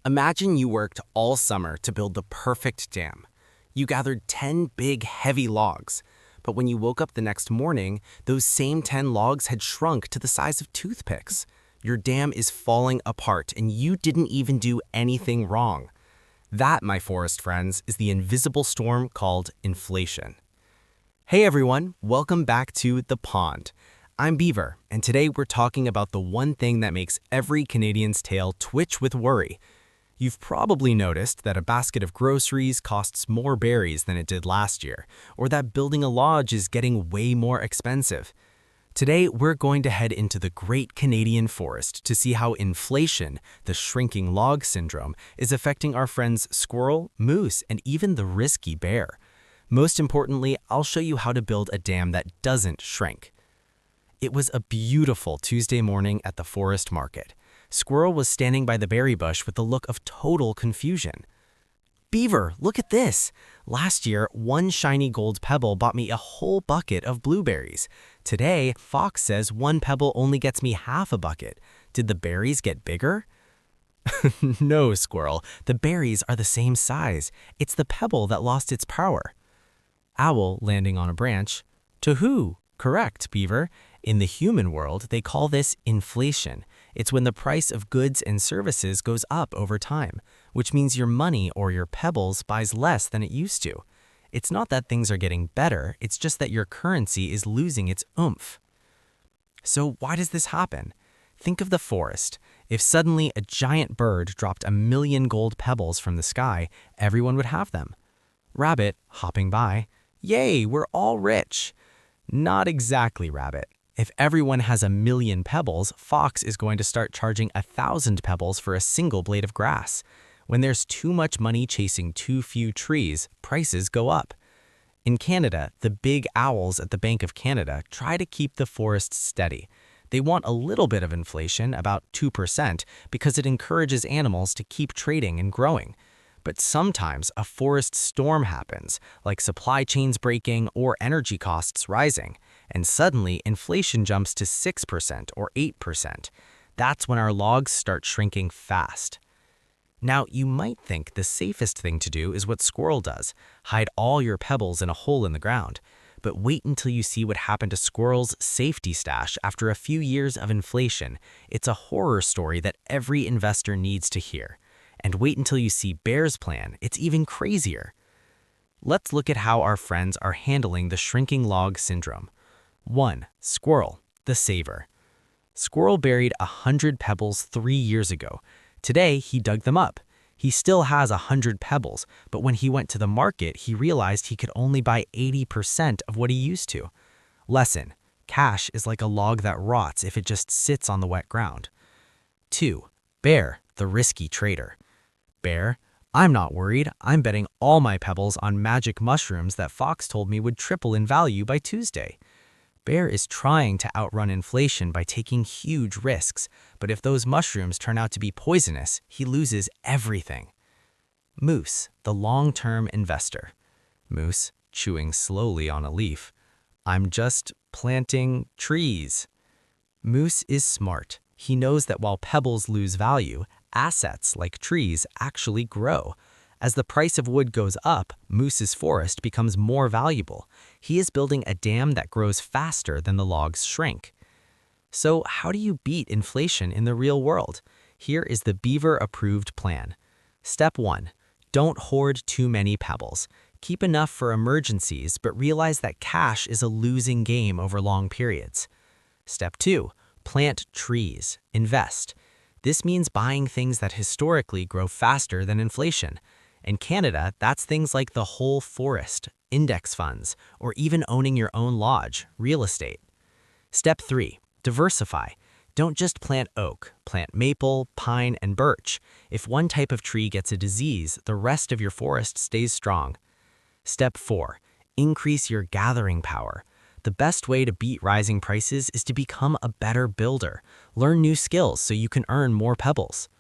Imagine you worked all summer to build the perfect dam. You gathered 10 big, heavy logs, but when you woke up the next morning, those same 10 logs had shrunk to the size of toothpicks. Your dam is falling apart, and you didn't even do anything wrong. That, my forest friends, is the invisible storm called inflation. Hey everyone, welcome back to The Pond. I'm Beaver, and today we're talking about the one thing that makes every Canadian's tail twitch with worry. You've probably noticed that a basket of groceries costs more berries than it did last year, or that building a lodge is getting way more expensive. Today, we're going to head into the Great Canadian Forest to see how inflation, the shrinking log syndrome, is affecting our friends squirrel, moose, and even the risky bear. Most importantly, I'll show you how to build a dam that doesn't shrink. It was a beautiful Tuesday morning at the forest market. Squirrel was standing by the berry bush with a look of total confusion. "Beaver, look at this! Last year, one shiny gold pebble bought me a whole bucket of blueberries. Today, Fox says one pebble only gets me half a bucket. Did the berries get bigger?" No, Squirrel. The berries are the same size. It's the pebble that lost its power. Owl, landing on a branch. "To who?" "Correct, Beaver. In the human world, they call this inflation. It's when the price of goods and services goes up over time, which means your money or your pebbles buys less than it used to. It's not that things are getting better, it's just that your currency is losing its oomph. So why does this happen? Think of the forest. If suddenly a giant bird dropped 1,000,000 gold pebbles from the sky, everyone would have them. Rabbit, hopping by. "Yay, we're all rich." Not exactly, Rabbit. If everyone has 1,000,000 pebbles, Fox is going to start charging 1,000 pebbles for a single blade of grass. When there's too much money chasing too few trees, prices go up. In Canada, the big owls at the Bank of Canada try to keep the forests steady. They want a little bit of inflation, about 2%, because it encourages animals to keep trading and growing. But sometimes a forest storm happens, like supply chains breaking or energy costs rising, and suddenly inflation jumps to 6% or 8%. That's when our logs start shrinking fast. Now, you might think the safest thing to do is what Squirrel does, hide all your pebbles in a hole in the ground. But wait until you see what happened to Squirrel's safety stash after a few years of inflation. It's a horror story that every investor needs to hear. And wait until you see Bear's plan, it's even crazier. Let's look at how our friends are handling the shrinking log syndrome. 1. Squirrel, the saver. Squirrel buried 100 pebbles 3 years ago. Today, he dug them up. He still has 100 pebbles, but when he went to the market, he realized he could only buy 80% of what he used to. Lesson: cash is like a log that rots if it just sits on the wet ground. 2. Bear, the risky trader. Bear, "I'm not worried. I'm betting all my pebbles on magic mushrooms that Fox told me would triple in value by Tuesday." Bear is trying to outrun inflation by taking huge risks, but if those mushrooms turn out to be poisonous, he loses everything. Moose, the long-term investor. Moose, chewing slowly on a leaf. "I'm just planting trees." Moose is smart. He knows that while pebbles lose value, assets like trees actually grow. As the price of wood goes up, Moose's forest becomes more valuable. He is building a dam that grows faster than the logs shrink. So how do you beat inflation in the real world? Here is the Beaver-approved plan. Step 1. Don't hoard too many pebbles. Keep enough for emergencies, but realize that cash is a losing game over long periods. Step 2. Plant trees. Invest. This means buying things that historically grow faster than inflation. In Canada, that's things like the whole forest, index funds, or even owning your own lodge, real estate. Step 3. Diversify. Don't just plant oak, plant maple, pine, and birch. If one type of tree gets a disease, the rest of your forest stays strong. Step 4. Increase your gathering power. The best way to beat rising prices is to become a better builder. Learn new skills so you can earn more pebbles.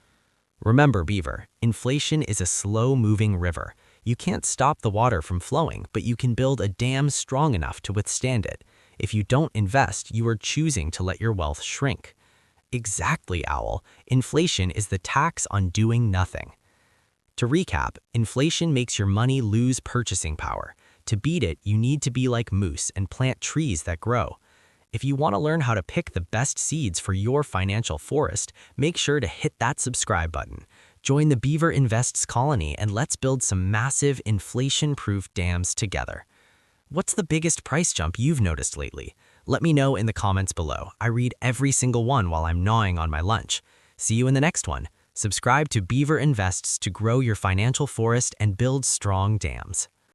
Remember, Beaver, inflation is a slow-moving river. You can't stop the water from flowing, but you can build a dam strong enough to withstand it. If you don't invest, you are choosing to let your wealth shrink. Exactly, Owl. Inflation is the tax on doing nothing. To recap, inflation makes your money lose purchasing power. To beat it, you need to be like Moose and plant trees that grow. If you want to learn how to pick the best seeds for your financial forest, make sure to hit that subscribe button. Join the Beaver Invests colony and let's build some massive inflation-proof dams together. What's the biggest price jump you've noticed lately? Let me know in the comments below. I read every single one while I'm gnawing on my lunch. See you in the next one. Subscribe to Beaver Invests to grow your financial forest and build strong dams.